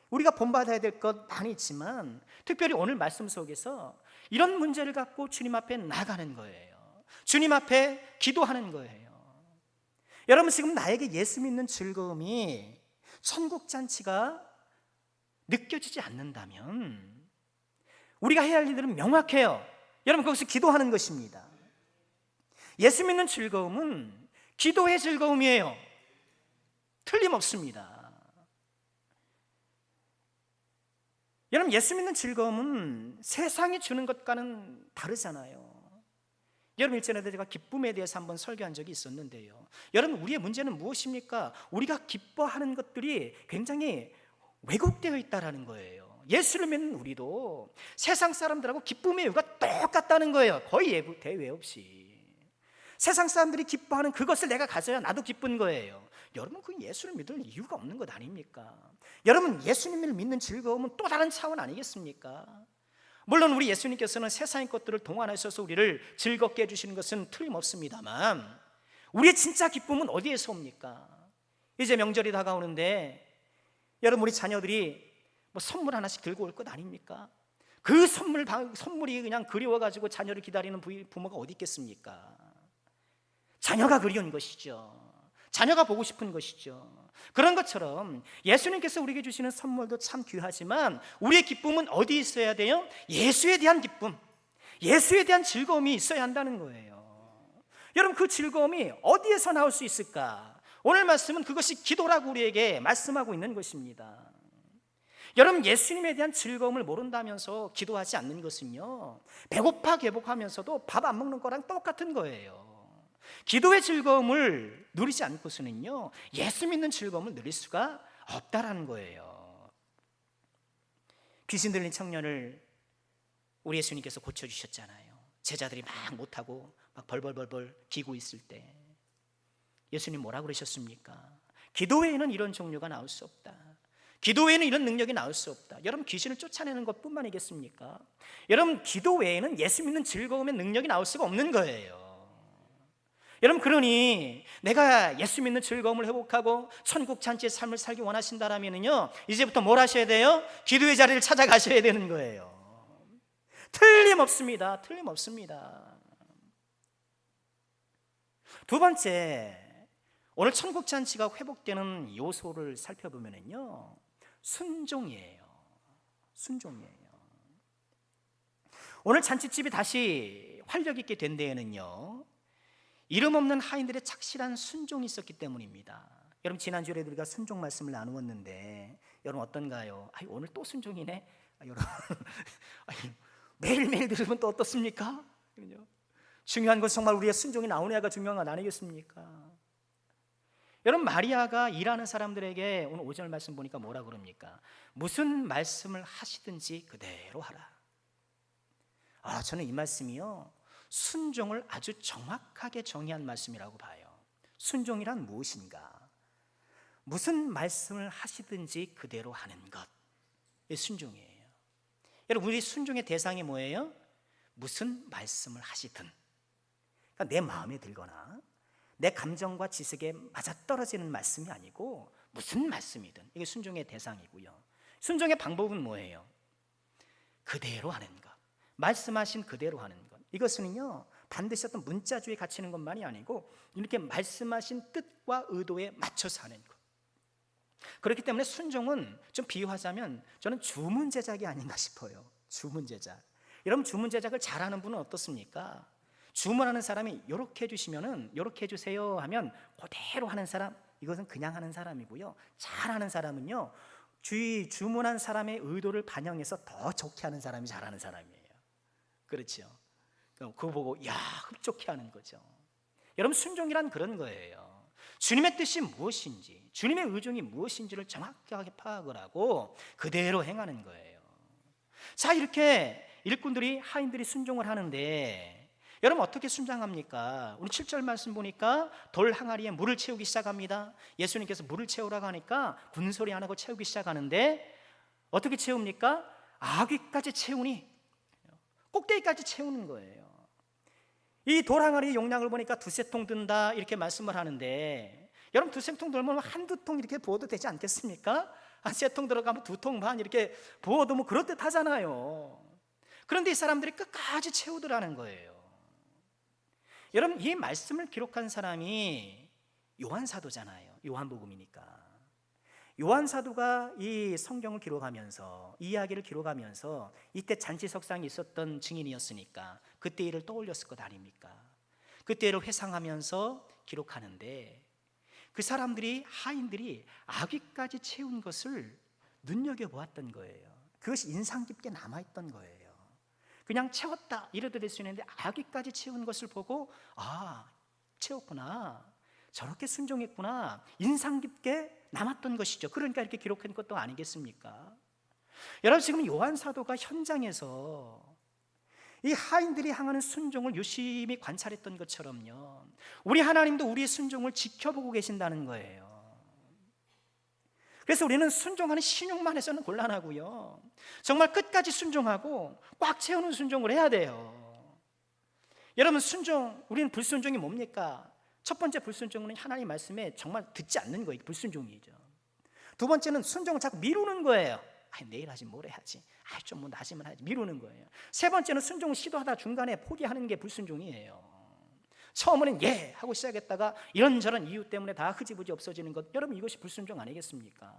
Speaker 1: 우리가 본받아야 될 것 많이 있지만 특별히 오늘 말씀 속에서 이런 문제를 갖고 주님 앞에 나가는 거예요. 주님 앞에 기도하는 거예요. 여러분, 지금 나에게 예수 믿는 즐거움이 천국 잔치가 느껴지지 않는다면 우리가 해야 할 일들은 명확해요. 여러분, 거기서 기도하는 것입니다. 예수 믿는 즐거움은 기도의 즐거움이에요. 틀림없습니다. 여러분, 예수 믿는 즐거움은 세상이 주는 것과는 다르잖아요. 여러분, 일전에도 제가 기쁨에 대해서 한번 설교한 적이 있었는데요, 여러분, 우리의 문제는 무엇입니까? 우리가 기뻐하는 것들이 굉장히 왜곡되어 있다는 거예요. 예수를 믿는 우리도 세상 사람들하고 기쁨의 이유가 똑같다는 거예요. 거의 대외 없이. 세상 사람들이 기뻐하는 그것을 내가 가져야 나도 기쁜 거예요. 여러분, 그 예수를 믿을 이유가 없는 것 아닙니까? 여러분, 예수님을 믿는 즐거움은 또 다른 차원 아니겠습니까? 물론 우리 예수님께서는 세상의 것들을 동원하셔서 우리를 즐겁게 해주시는 것은 틀림없습니다만, 우리의 진짜 기쁨은 어디에서 옵니까? 이제 명절이 다가오는데 여러분, 우리 자녀들이 뭐 선물 하나씩 들고 올 것 아닙니까? 그 선물이 그냥 그리워가지고 자녀를 기다리는 부모가 어디 있겠습니까? 자녀가 그리운 것이죠. 자녀가 보고 싶은 것이죠. 그런 것처럼 예수님께서 우리에게 주시는 선물도 참 귀하지만 우리의 기쁨은 어디에 있어야 돼요? 예수에 대한 기쁨, 예수에 대한 즐거움이 있어야 한다는 거예요. 여러분, 그 즐거움이 어디에서 나올 수 있을까? 오늘 말씀은 그것이 기도라고 우리에게 말씀하고 있는 것입니다. 여러분, 예수님에 대한 즐거움을 모른다면서 기도하지 않는 것은요, 배고파 개복하면서도 밥 안 먹는 거랑 똑같은 거예요. 기도의 즐거움을 누리지 않고서는요, 예수 믿는 즐거움을 누릴 수가 없다라는 거예요. 귀신 들린 청년을 우리 예수님께서 고쳐주셨잖아요. 제자들이 막 못하고 막 벌벌벌벌 기고 있을 때 예수님 뭐라 그러셨습니까? 기도 외에는 이런 종류가 나올 수 없다. 기도 외에는 이런 능력이 나올 수 없다. 여러분, 귀신을 쫓아내는 것뿐만이겠습니까? 여러분, 기도 외에는 예수 믿는 즐거움의 능력이 나올 수가 없는 거예요. 여러분, 그러니 내가 예수 믿는 즐거움을 회복하고 천국 잔치의 삶을 살기 원하신다라면요, 이제부터 뭘 하셔야 돼요? 기도의 자리를 찾아가셔야 되는 거예요. 틀림없습니다. 틀림없습니다. 두 번째, 오늘 천국 잔치가 회복되는 요소를 살펴보면요, 순종이에요. 순종이에요. 오늘 잔치집이 다시 활력 있게 된 데에는요, 이름 없는 하인들의 착실한 순종이 있었기 때문입니다. 여러분, 지난주에 우리가 순종 말씀을 나누었는데 여러분 어떤가요? 오늘 또 순종이네. 여러분 매일매일 들으면 또 어떻습니까? 중요한 건 정말 우리의 순종이 나오냐가 중요한 건 아니겠습니까? 여러분, 마리아가 일하는 사람들에게 오늘 5절 말씀 보니까 뭐라 그럽니까? 무슨 말씀을 하시든지 그대로 하라. 저는 이 말씀이요, 순종을 아주 정확하게 정의한 말씀이라고 봐요. 순종이란 무엇인가? 무슨 말씀을 하시든지 그대로 하는 것, 이 순종이에요. 여러분, 우리 순종의 대상이 뭐예요? 무슨 말씀을 하시든, 그러니까 내 마음에 들거나 내 감정과 지식에 맞아떨어지는 말씀이 아니고 무슨 말씀이든 이게 순종의 대상이고요. 순종의 방법은 뭐예요? 그대로 하는 것, 말씀하신 그대로 하는 것. 이것은요, 반드시 어떤 문자주의에 갇히는 것만이 아니고 이렇게 말씀하신 뜻과 의도에 맞춰서 하는 것. 그렇기 때문에 순종은 좀 비유하자면 저는 주문 제작이 아닌가 싶어요. 주문 제작. 여러분, 주문 제작을 잘하는 분은 어떻습니까? 주문하는 사람이 이렇게 해주시면은 이렇게 해주세요 하면 그대로 하는 사람, 이것은 그냥 하는 사람이고요. 잘하는 사람은요, 주문한 사람의 의도를 반영해서 더 좋게 하는 사람이 잘하는 사람이에요. 그렇죠? 그거 보고 흡족해 하는 거죠. 여러분, 순종이란 그런 거예요. 주님의 뜻이 무엇인지, 주님의 의중이 무엇인지를 정확하게 파악을 하고 그대로 행하는 거예요. 자, 이렇게 일꾼들이, 하인들이 순종을 하는데 여러분, 어떻게 순종합니까? 우리 7절 말씀 보니까 돌 항아리에 물을 채우기 시작합니다. 예수님께서 물을 채우라고 하니까 군소리 안 하고 채우기 시작하는데 어떻게 채웁니까? 아귀까지 채우니, 꼭대기까지 채우는 거예요. 이 돌 항아리 용량을 보니까 2-3통 든다 이렇게 말씀을 하는데, 여러분, 2-3통 들면 한두 통 이렇게 부어도 되지 않겠습니까? 한 3통 들어가면 2통 반 이렇게 부어도 뭐 그럴듯 하잖아요. 그런데 이 사람들이 끝까지 채우더라는 거예요. 여러분, 이 말씀을 기록한 사람이 요한 사도잖아요. 요한복음이니까. 요한 사도가 이 성경을 기록하면서, 이 이야기를 기록하면서 이때 잔치석상에 있었던 증인이었으니까 그때 일을 떠올렸을 것 아닙니까? 그때 일을 회상하면서 기록하는데 그 사람들이, 하인들이 아귀까지 채운 것을 눈여겨보았던 거예요. 그것이 인상 깊게 남아있던 거예요. 그냥 채웠다 이래도 될 수 있는데 아귀까지 채운 것을 보고 채웠구나, 저렇게 순종했구나, 인상 깊게 남았던 것이죠. 그러니까 이렇게 기록한 것도 아니겠습니까? 여러분, 지금 요한 사도가 현장에서 이 하인들이 향하는 순종을 유심히 관찰했던 것처럼요, 우리 하나님도 우리의 순종을 지켜보고 계신다는 거예요. 그래서 우리는 순종하는 신용만 해서는 곤란하고요, 정말 끝까지 순종하고 꽉 채우는 순종을 해야 돼요. 여러분, 우리는 불순종이 뭡니까? 첫 번째 불순종은 하나님 말씀에 정말 듣지 않는 거예요. 불순종이죠. 두 번째는 순종을 자꾸 미루는 거예요. 내일 하지, 모레 하지, 좀 뭐 나지만 하지, 미루는 거예요. 세 번째는 순종을 시도하다 중간에 포기하는 게 불순종이에요. 처음에는 예 하고 시작했다가 이런저런 이유 때문에 다 흐지부지 없어지는 것, 여러분, 이것이 불순종 아니겠습니까?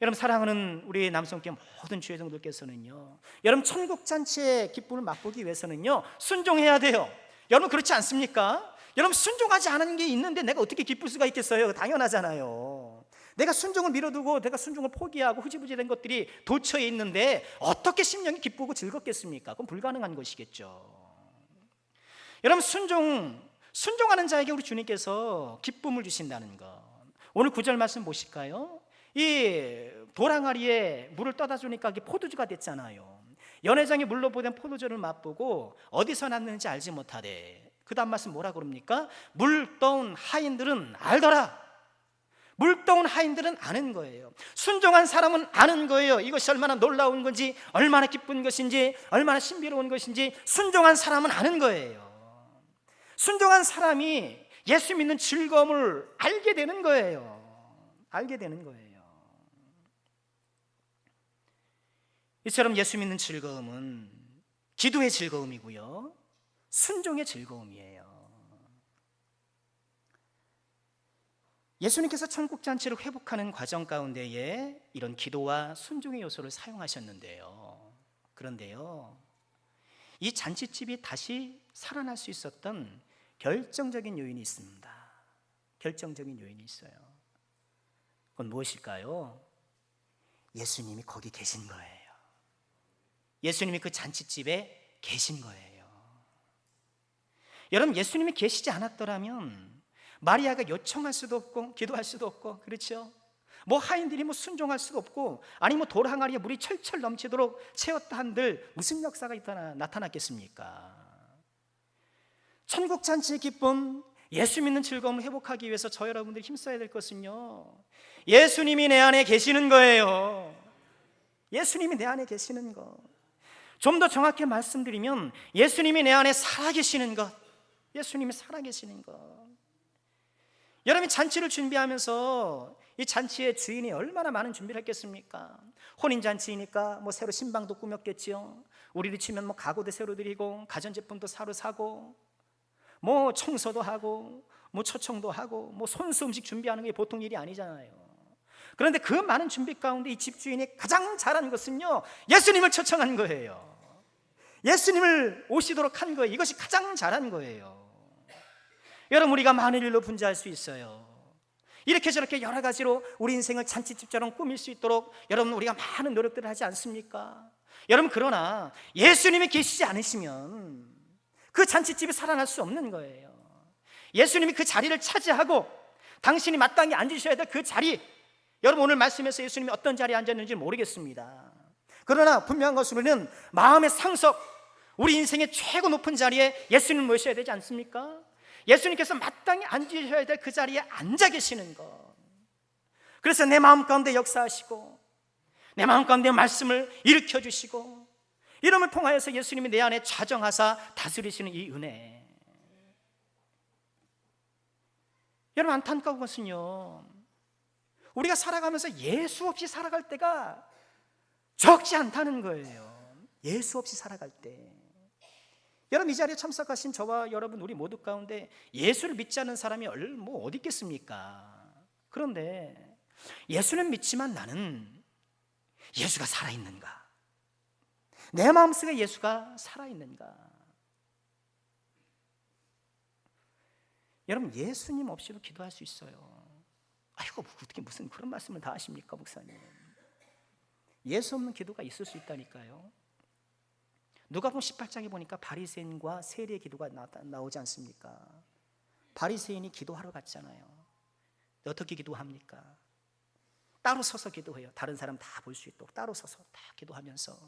Speaker 1: 여러분 사랑하는 우리 남성께 모든 주의 종들께서는요, 여러분 천국 잔치의 기쁨을 맛보기 위해서는요 순종해야 돼요. 여러분 그렇지 않습니까? 여러분 순종하지 않은 게 있는데 내가 어떻게 기쁠 수가 있겠어요? 당연하잖아요. 내가 순종을 미뤄두고 내가 순종을 포기하고 흐지부지된 것들이 도처에 있는데 어떻게 심령이 기쁘고 즐겁겠습니까? 그건 불가능한 것이겠죠. 여러분 순종하는 자에게 우리 주님께서 기쁨을 주신다는 것, 오늘 9절 말씀 보실까요? 이 도랑아리에 물을 떠다 주니까 이게 포도주가 됐잖아요. 연회장에 물로 보된 포도주를 맛보고 어디서 났는지 알지 못하되, 그 다음 말씀 뭐라 그럽니까? 물 떠온 하인들은 알더라. 물 떠온 하인들은 아는 거예요. 순종한 사람은 아는 거예요. 이것이 얼마나 놀라운 건지, 얼마나 기쁜 것인지, 얼마나 신비로운 것인지 순종한 사람은 아는 거예요. 순종한 사람이 예수 믿는 즐거움을 알게 되는 거예요. 알게 되는 거예요. 이처럼 예수 믿는 즐거움은 기도의 즐거움이고요, 순종의 즐거움이에요. 예수님께서 천국 잔치를 회복하는 과정 가운데에 이런 기도와 순종의 요소를 사용하셨는데요, 그런데요, 이 잔치집이 다시 살아날 수 있었던 결정적인 요인이 있습니다. 결정적인 요인이 있어요. 그건 무엇일까요? 예수님이 거기 계신 거예요. 예수님이 그 잔치집에 계신 거예요. 여러분, 예수님이 계시지 않았더라면 마리아가 요청할 수도 없고 기도할 수도 없고, 그렇죠? 뭐 하인들이 뭐 순종할 수도 없고, 아니 뭐 돌 항아리에 물이 철철 넘치도록 채웠다 한들 무슨 역사가 나타났겠습니까? 천국 잔치의 기쁨, 예수 믿는 즐거움을 회복하기 위해서 저 여러분들이 힘써야 될 것은요, 예수님이 내 안에 계시는 거예요. 예수님이 내 안에 계시는 것. 좀 더 정확히 말씀드리면 예수님이 내 안에 살아계시는 것. 예수님이 살아계시는 것. 여러분이 잔치를 준비하면서 이 잔치의 주인이 얼마나 많은 준비를 했겠습니까? 혼인잔치이니까 뭐 새로 신방도 꾸몄겠지요. 우리를 치면 뭐 가구도 새로 드리고 가전제품도 새로 사고, 뭐 청소도 하고 뭐 초청도 하고, 뭐 손수 음식 준비하는 게 보통 일이 아니잖아요. 그런데 그 많은 준비 가운데 이 집주인이 가장 잘한 것은요, 예수님을 초청한 거예요. 예수님을 오시도록 한 거예요. 이것이 가장 잘한 거예요. 여러분, 우리가 많은 일로 분주할 수 있어요. 이렇게 저렇게 여러 가지로 우리 인생을 잔치집처럼 꾸밀 수 있도록 여러분 우리가 많은 노력들을 하지 않습니까? 여러분, 그러나 예수님이 계시지 않으시면 그 잔치집이 살아날 수 없는 거예요. 예수님이 그 자리를 차지하고 당신이 마땅히 앉으셔야 될 그 자리, 여러분 오늘 말씀에서 예수님이 어떤 자리에 앉았는지 모르겠습니다. 그러나 분명한 것으로는 마음의 상석, 우리 인생의 최고 높은 자리에 예수님을 모셔야 되지 않습니까? 예수님께서 마땅히 앉으셔야 될 그 자리에 앉아 계시는 것. 그래서 내 마음 가운데 역사하시고 내 마음 가운데 말씀을 일으켜 주시고, 이름을 통하여서 예수님이 내 안에 좌정하사 다스리시는 이 은혜. 여러분, 안타까운 것은요, 우리가 살아가면서 예수 없이 살아갈 때가 적지 않다는 거예요. 예수 없이 살아갈 때. 여러분, 이 자리에 참석하신 저와 여러분 우리 모두 가운데 예수를 믿지 않는 사람이 뭐 어디 있겠습니까? 그런데 예수는 믿지만 나는 예수가 살아있는가? 내 마음속에 예수가 살아있는가? 여러분, 예수님 없이도 기도할 수 있어요. 아이고, 어떻게 무슨 그런 말씀을 다 하십니까, 목사님? 예수 없는 기도가 있을 수 있다니까요. 누가복음 18장에 보니까 바리새인과 세리의 기도가 나오지 않습니까? 바리새인이 기도하러 갔잖아요. 어떻게 기도합니까? 따로 서서 기도해요. 다른 사람 다 볼 수 있도록 따로 서서 다 기도하면서,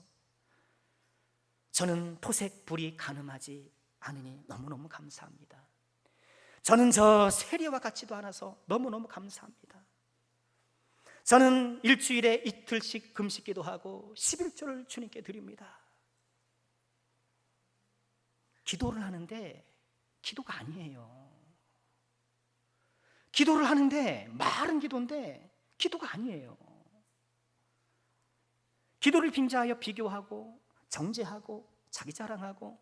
Speaker 1: 저는 토색 불이 가늠하지 않으니 너무너무 감사합니다. 저는 저 세리와 같지도 않아서 너무너무 감사합니다. 저는 일주일에 이틀씩 금식 기도하고 11조를 주님께 드립니다. 기도를 하는데 기도가 아니에요. 기도를 하는데 말은 기도인데 기도가 아니에요. 기도를 빙자하여 비교하고 정죄하고 자기 자랑하고,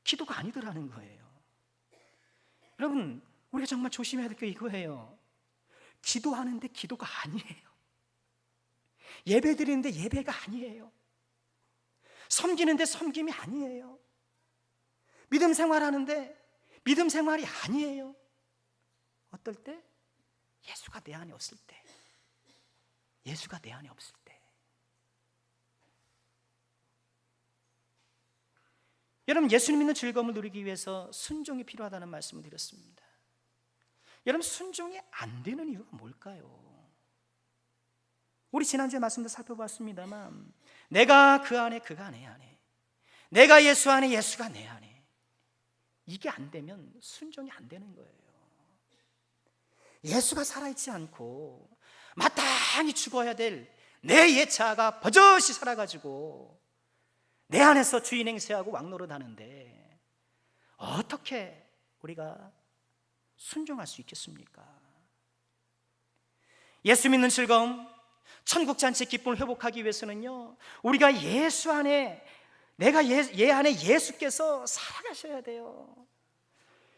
Speaker 1: 기도가 아니더라는 거예요. 여러분, 우리가 정말 조심해야 될 게 이거예요. 기도하는데 기도가 아니에요. 예배 드리는데 예배가 아니에요. 섬기는데 섬김이 아니에요. 믿음 생활하는데 믿음 생활이 아니에요. 어떨 때? 예수가 내 안에 없을 때. 예수가 내 안에 없을 때. 여러분, 예수님 믿는 즐거움을 누리기 위해서 순종이 필요하다는 말씀을 드렸습니다. 여러분, 순종이 안 되는 이유가 뭘까요? 우리 지난주에 말씀도 살펴봤습니다만, 내가 그 안에 그가 내 안에, 내가 예수 안에 예수가 내 안에, 이게 안 되면 순종이 안 되는 거예요. 예수가 살아있지 않고 마땅히 죽어야 될 내 옛자아가 버젓이 살아가지고 내 안에서 주인 행세하고 왕노릇 하는데 어떻게 우리가 순종할 수 있겠습니까? 예수 믿는 즐거움, 천국 잔치 기쁨을 회복하기 위해서는요, 우리가 예수 안에, 내가 얘 안에 예수께서 살아가셔야 돼요.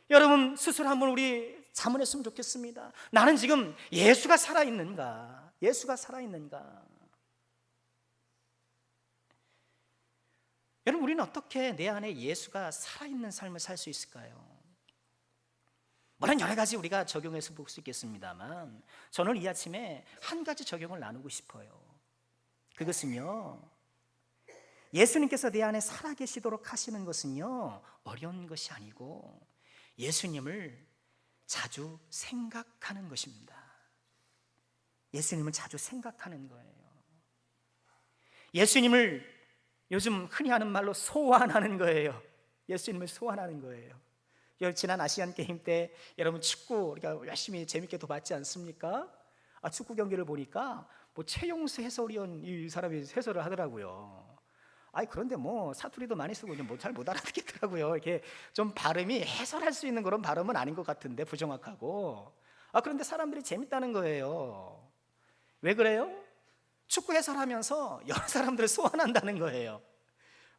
Speaker 1: 여러분, 스스로 한번 우리 자문했으면 좋겠습니다. 나는 지금 예수가 살아있는가? 예수가 살아있는가? 여러분, 우리는 어떻게 내 안에 예수가 살아있는 삶을 살 수 있을까요? 물론 여러 가지 우리가 적용해서 볼 수 있겠습니다만, 저는 이 아침에 한 가지 적용을 나누고 싶어요. 그것은요, 예수님께서 내 안에 살아계시도록 하시는 것은요, 어려운 것이 아니고 예수님을 자주 생각하는 것입니다. 예수님을 자주 생각하는 거예요. 예수님을 요즘 흔히 하는 말로 소환하는 거예요. 예수님을 소환하는 거예요. 지난 아시안 게임 때 여러분 축구 우리가 열심히 재밌게도 봤지 않습니까? 축구 경기를 보니까 최용수 해설위원 이 사람이 해설을 하더라고요. 그런데 사투리도 많이 쓰고 잘 못 알아듣겠더라고요. 이렇게 좀 발음이 해설할 수 있는 그런 발음은 아닌 것 같은데, 부정확하고. 그런데 사람들이 재밌다는 거예요. 왜 그래요? 축구 해설하면서 여러 사람들을 소환한다는 거예요.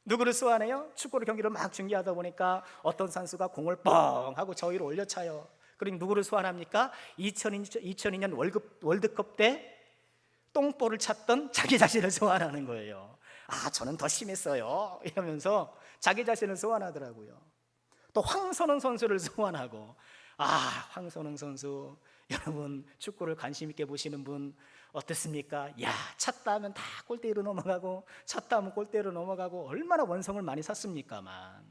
Speaker 1: 누구를 소환해요? 축구를 경기를 막 중계하다 보니까 어떤 선수가 공을 뻥 하고 저 위로 올려차요. 그럼 누구를 소환합니까? 2002년 월드컵 때 똥볼을 찼던 자기 자신을 소환하는 거예요. 저는 더 심했어요 이러면서 자기 자신을 소환하더라고요. 또 황선홍 선수를 소환하고, 황선홍 선수, 여러분 축구를 관심 있게 보시는 분 어떻습니까? 찼다 하면 다 골대로 넘어가고, 찼다 하면 골대로 넘어가고, 얼마나 원성을 많이 샀습니까만.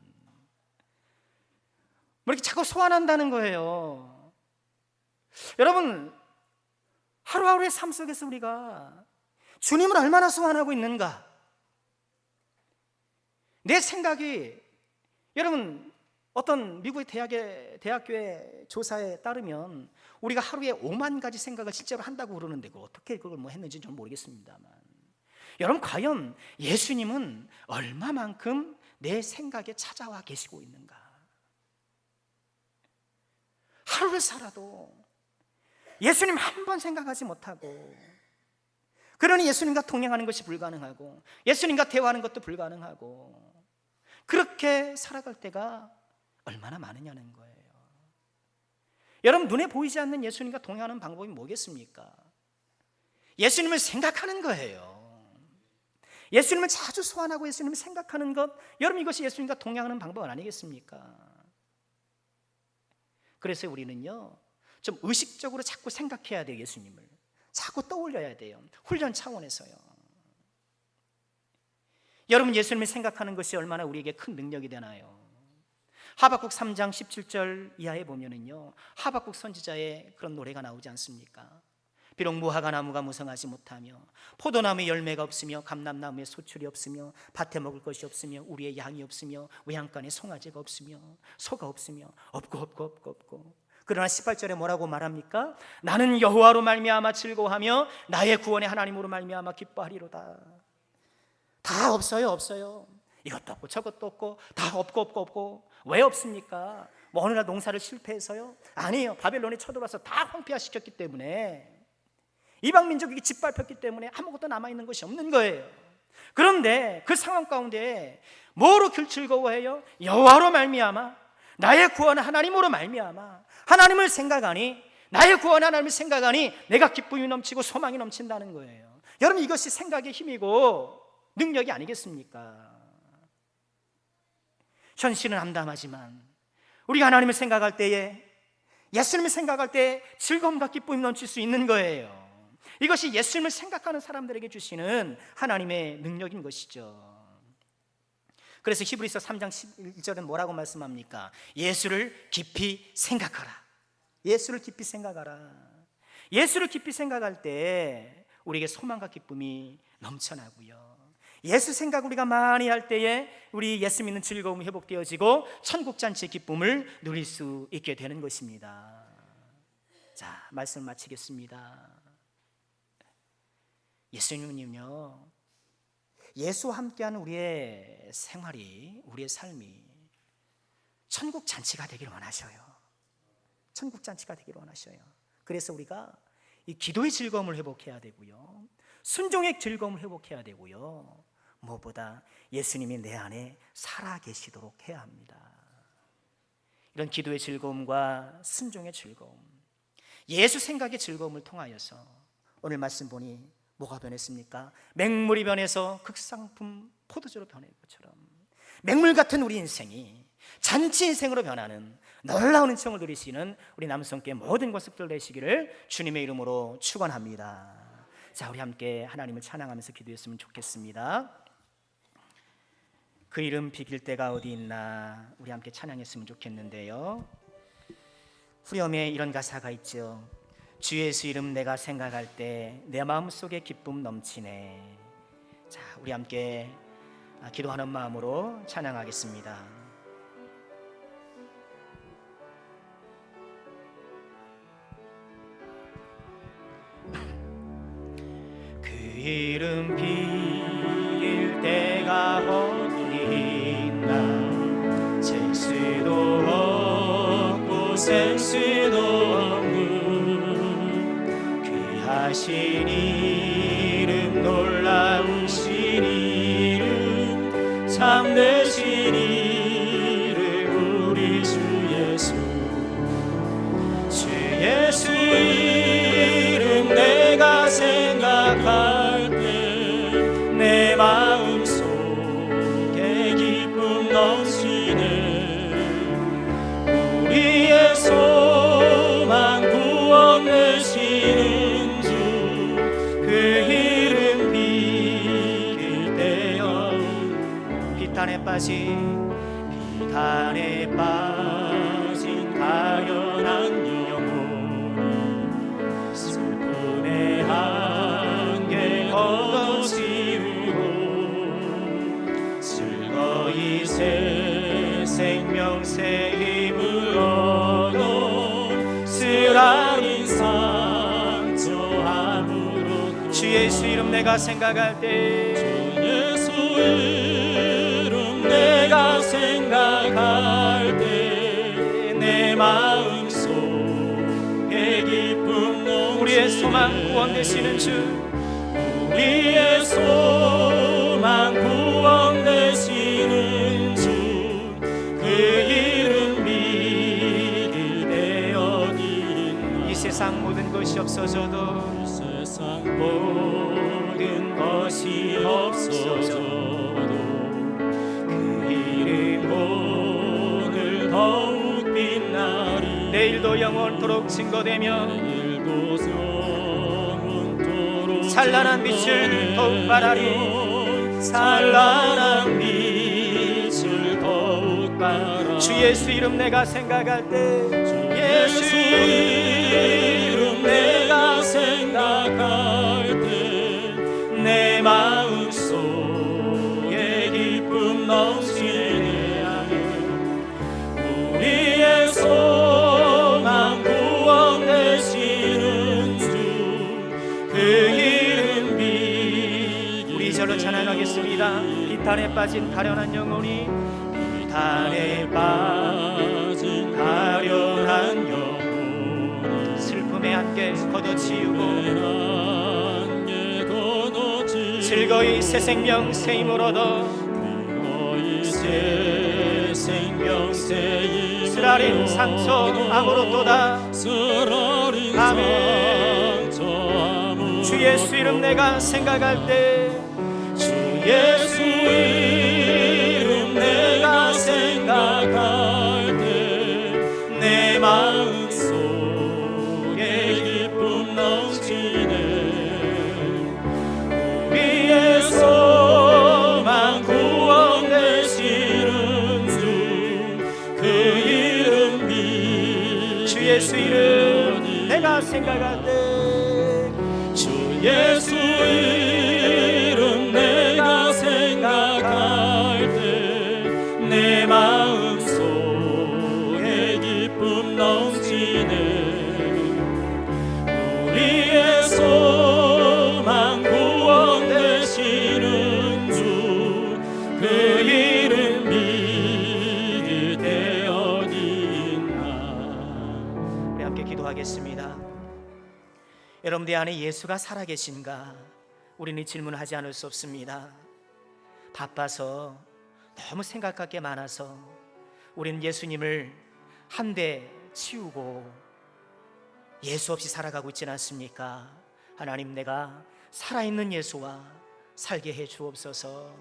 Speaker 1: 이렇게 자꾸 소환한다는 거예요. 여러분, 하루하루의 삶 속에서 우리가 주님을 얼마나 소환하고 있는가? 내 생각이, 여러분, 어떤 미국의 대학교의 조사에 따르면 우리가 하루에 5만 가지 생각을 실제로 한다고 그러는데, 어떻게 그걸 했는지 좀 모르겠습니다만, 여러분, 과연 예수님은 얼마만큼 내 생각에 찾아와 계시고 있는가? 하루를 살아도 예수님 한 번 생각하지 못하고, 그러니 예수님과 동행하는 것이 불가능하고, 예수님과 대화하는 것도 불가능하고, 그렇게 살아갈 때가 얼마나 많으냐는 거예요. 여러분, 눈에 보이지 않는 예수님과 동행하는 방법이 뭐겠습니까? 예수님을 생각하는 거예요. 예수님을 자주 소환하고 예수님을 생각하는 것, 여러분, 이것이 예수님과 동행하는 방법 아니겠습니까? 그래서 우리는요, 좀 의식적으로 자꾸 생각해야 돼요. 예수님을 자꾸 떠올려야 돼요. 훈련 차원에서요. 여러분, 예수님을 생각하는 것이 얼마나 우리에게 큰 능력이 되나요? 하박국 3장 17절 이하에 보면은요, 하박국 선지자의 그런 노래가 나오지 않습니까? 비록 무화과 나무가 무성하지 못하며 포도나무에 열매가 없으며 감람나무에 소출이 없으며 밭에 먹을 것이 없으며 우리의 양이 없으며 외양간에 송아지가 없으며 소가 없으며 없고 그러나 18절에 뭐라고 말합니까? 나는 여호와로 말미암아 즐거워하며 나의 구원의 하나님으로 말미암아 기뻐하리로다. 다 없어요. 이것도 없고 저것도 없고, 다 없고. 왜 없습니까? 어느 날 농사를 실패해서요? 아니에요. 바벨론이 쳐들어와서 다 황폐화시켰기 때문에, 이방 민족이 짓밟혔기 때문에 아무것도 남아있는 것이 없는 거예요. 그런데 그 상황 가운데 뭐로 즐거워해요? 여호와로 말미암아 나의 구원 하나님으로 말미암아 하나님을 생각하니, 나의 구원 하나님을 생각하니 내가 기쁨이 넘치고 소망이 넘친다는 거예요. 여러분, 이것이 생각의 힘이고 능력이 아니겠습니까? 현실은 암담하지만 우리가 하나님을 생각할 때에, 예수님을 생각할 때 즐거움과 기쁨이 넘칠 수 있는 거예요. 이것이 예수님을 생각하는 사람들에게 주시는 하나님의 능력인 것이죠. 그래서 히브리서 3장 11절은 뭐라고 말씀합니까? 예수를 깊이 생각하라. 예수를 깊이 생각하라. 예수를 깊이 생각할 때 우리에게 소망과 기쁨이 넘쳐나고요, 예수 생각 우리가 많이 할 때에 우리 예수 믿는 즐거움이 회복되어지고 천국잔치의 기쁨을 누릴 수 있게 되는 것입니다. 자, 말씀 마치겠습니다. 예수님은요, 예수와 함께하는 우리의 생활이, 우리의 삶이 천국잔치가 되기를 원하셔요. 천국잔치가 되기를 원하셔요. 그래서 우리가 이 기도의 즐거움을 회복해야 되고요, 순종의 즐거움을 회복해야 되고요, 무엇보다 예수님이 내 안에 살아계시도록 해야 합니다. 이런 기도의 즐거움과 순종의 즐거움, 예수 생각의 즐거움을 통하여서 오늘 말씀 보니 뭐가 변했습니까? 맹물이 변해서 극상품 포도주로 변한 것처럼 맹물 같은 우리 인생이 잔치 인생으로 변하는 놀라운 은총을 누리시는 우리 남성께 모든 것을 되시기를 주님의 이름으로 축원합니다. 자, 우리 함께 하나님을 찬양하면서 기도했으면 좋겠습니다. 그 이름 비길 때가 어디 있나, 우리 함께 찬양했으면 좋겠는데요. 후렴에 이런 가사가 있죠. 주 예수 이름 내가 생각할 때 내 마음속에 기쁨 넘치네. 자, 우리 함께 기도하는 마음으로 찬양하겠습니다. 그 이름 빌 때가 어디 있나, 잴 수도 없고 셀 수도 없는 귀하신 이름, 놀라우신 이름, 참되신 이름, 우리 주 예수. 주 예수 이름 내가 생각할 때 내 마음속에 기쁨 넘치네. 우리의 소망 구원 되시는 주, 그 이름 비길 때여 비탄에 빠진 가련한 영혼, 슬픔의 한계 걷어지우고 즐거이 새 생명 새 힘을 얻어 쓰라린 상처 아무렇고. 주 예수 이름 내가 생각할 때, 주 예수 이름 내가 생각할 때 내 마음속에 기쁨 넘치네. 우리의 소망 구원 되시는 주, 우리의 소망 구원 되시는 주, 그 이름 비길 때 어디 있나. 이 세상 모든 것이 없어져도, 이 세상 모든 것이 없어져도 그 이름 오늘 더욱 빛나리. 내일도 영원토록 증거되며 찬란한 빛을 더욱 발하리. 찬란한 빛을 더욱 발하리. 주 예수 이름 내가 생각할 때, 주 예수 이름 내가 생각할 때 내 마음속에 기쁨 넘치네. 우리의 소망 구원 되시는 주, 그 이름 비길. 우리 절로 찬양하겠습니다. 비탄에 빠진 가련한 영혼이, 비탄에 빠진 가련한 영혼, 슬픔의 한계 걷어치우고 즐거이 새 생명 새 힘을 얻어, 새 생명 새 힘, 쓰라린 상처 아무렇도다. 아멘. 주 예수 예수 이름 내가 생각할 때
Speaker 2: 주 예수 이름 내가 생각할 때 내 마음속에 기쁨 넘치네. 우리의 소망 구원 되시는 주 그 이름 믿
Speaker 1: 주 예수 이름 내가 생각할 때
Speaker 2: 주 예수 이름 내가 생각할 때 내 마음속에 기쁨 넘치네. 우리의 소망 구원 되시는 주 그 이름 믿을 때 어딨나.
Speaker 1: 우리 함께 기도하겠습니다. 여러분들 안에 예수가 살아계신가? 우리는 이 질문을 하지 않을 수 없습니다. 바빠서 너무 생각할 게 많아서 우리는 예수님을 한 대 치우고 예수 없이 살아가고 있지는 않습니까? 하나님, 내가 살아있는 예수와 살게 해 주옵소서.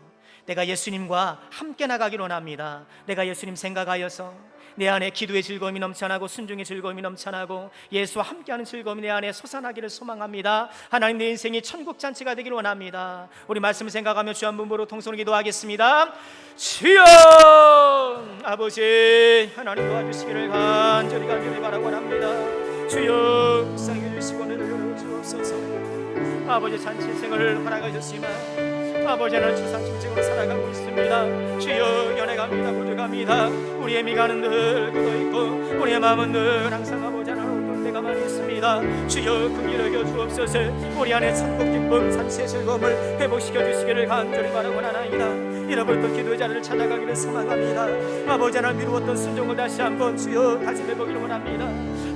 Speaker 1: 내가 예수님과 함께 나가기로 원합니다. 내가 예수님 생각하여서 내 안에 기도의 즐거움이 넘쳐나고 순종의 즐거움이 넘쳐나고 예수와 함께하는 즐거움이 내 안에 솟아나기를 소망합니다. 하나님, 내 인생이 천국잔치가 되기를 원합니다. 우리 말씀을 생각하며 주 한 분으로 통성으로 기도하겠습니다. 주여, 아버지 하나님 도와주시기를 간절히 바라고 합니다. 주여, 상해 주시고 은혜를 주옵소서. 아버지, 잔치 생을 허락하셨지만 아버지는 추상충증으로 살아가고 있습니다. 주여, 연애갑니다. 고백합니다. 우리의 미간은 늘 굳어있고 우리의 마음은 늘 항상 아버지 하나님 어떤 때가 많이 있습니다. 주여, 긍휼히 여겨 주옵소서. 우리 안에 천국 기쁨 잔치의 즐거움을 회복시켜 주시기를 간절히 바라고 하나이다. 잃어버렸던 기도의 자리를 찾아가기를 소망합니다. 아버지 하나님, 미루었던 순종을 다시 한번 주여 다짐해보기를 원합니다.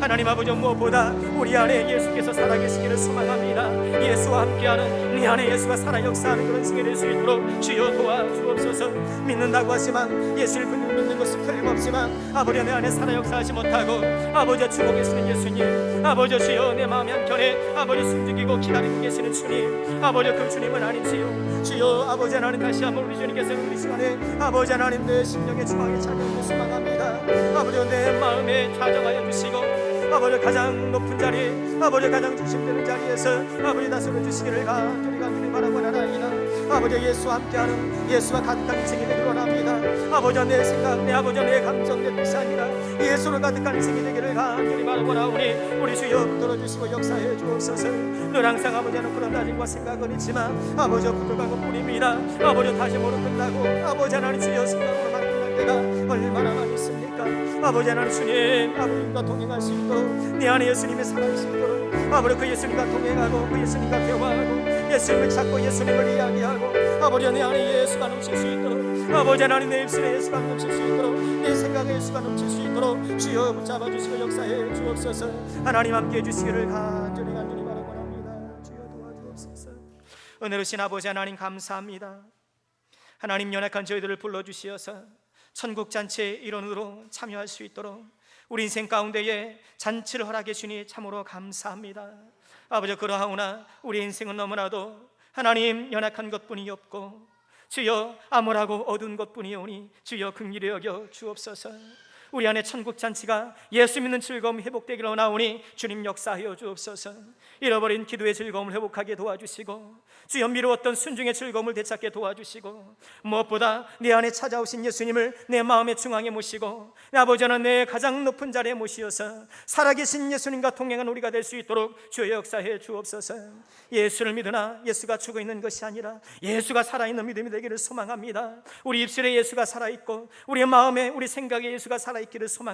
Speaker 1: 하나님 아버지, 무엇보다 우리 안에 예수께서 살아계시기를 소망합니다. 예수와 함께하는 네 안에 예수가 살아 역사하는 그런 생이 될 수 있도록 주여 도와주옵소서. 믿는다고 하지만 예수를 믿는 것은 틀림없지만 아버지 내 안에 살아 역사하지 못하고 아버지 주고 계시는 예수님, 아버지 주여 내 마음이 한켠에 아버지 숨죽이고 기다리고 계시는 주님, 아버지 그 주님은 아닌지요. 주여, 아버지 하나님, 다시 한번 우리 주님께서는 우리 시간에 아버지 하나님 내 심령의 중앙에 찾아오길 소망합니다. 아버지 내 마음에 좌정하여 주시고 아버지 가장 높은 자리, 아버지 가장 중심되는 자리에서 아버지 다스려 주시기를 간절히 바라고 하나이다. 아버지 예수와 함께하는 예수가 가득한 인생이 되기를 원합니다. 아버지 내 생각, 내 아버지 내 감정, 내 뜻이 아니라 예수로 가득한 인생이 되기를 간절히 바라고 하오니 우리 주여 붙들어주시고 역사해 주옵소서. 늘 항상 아버지는 그런 다짐과 생각은 있지만 아버지 부족한 것뿐입니다. 아버지 다짐으로 끝나고 아버지 하나님 주여 생각으로만 끝날 때가 얼마나 많이 있습니까? 아버지 하나님 주님, 아버지님과 동행할 수 있도록 내 안에 예수님이 살아있도록 아버지 그 예수님과 동행하고 그 예수님과 대화하고 예수님을 찾고 예수님을 이야기하고 아버지 내 안에 예수가 넘칠 수 있도록 아버지 하나님 내 입술에 예수가 넘칠 수 있도록 내 생각에 예수가 넘칠 수 있도록 주여 붙잡아 주시고 역사해 주옵소서. 하나님 함께 해주시기를 간절히 바라고 합니다. 주여 도와주옵소서. 은혜로우신 아버지 하나님 감사합니다. 하나님, 연약한 저희들을 불러주시어서 천국잔치의 일원으로 참여할 수 있도록 우리 인생 가운데에 잔치를 허락해 주니 참으로 감사합니다. 아버지, 그러하오나 우리 인생은 너무나도 하나님 연약한 것뿐이 없고 주여 암울하고 어두운 것뿐이오니 주여 긍휼히 여겨 주옵소서. 우리 안에 천국잔치가 예수 믿는 즐거움이 회복되기를 원하오니 주님 역사하여 주옵소서. 잃어버린 기도의 즐거움을 회복하게 도와주시고 주여 미루었던 순종의 즐거움을 되찾게 도와주시고 무엇보다 내 안에 찾아오신 예수님을 내 마음의 중앙에 모시고 내 아버지는 내 가장 높은 자리에 모시어서 살아계신 예수님과 동행한 우리가 될 수 있도록 주여 역사해 주옵소서. 예수를 믿으나 예수가 죽어 있는 것이 아니라 예수가 살아있는 믿음이 되기를 소망합니다. 우리 입술에 예수가 살아있고 우리의 마음에 우리 생각에 예수가 살아있기를 소망합니다.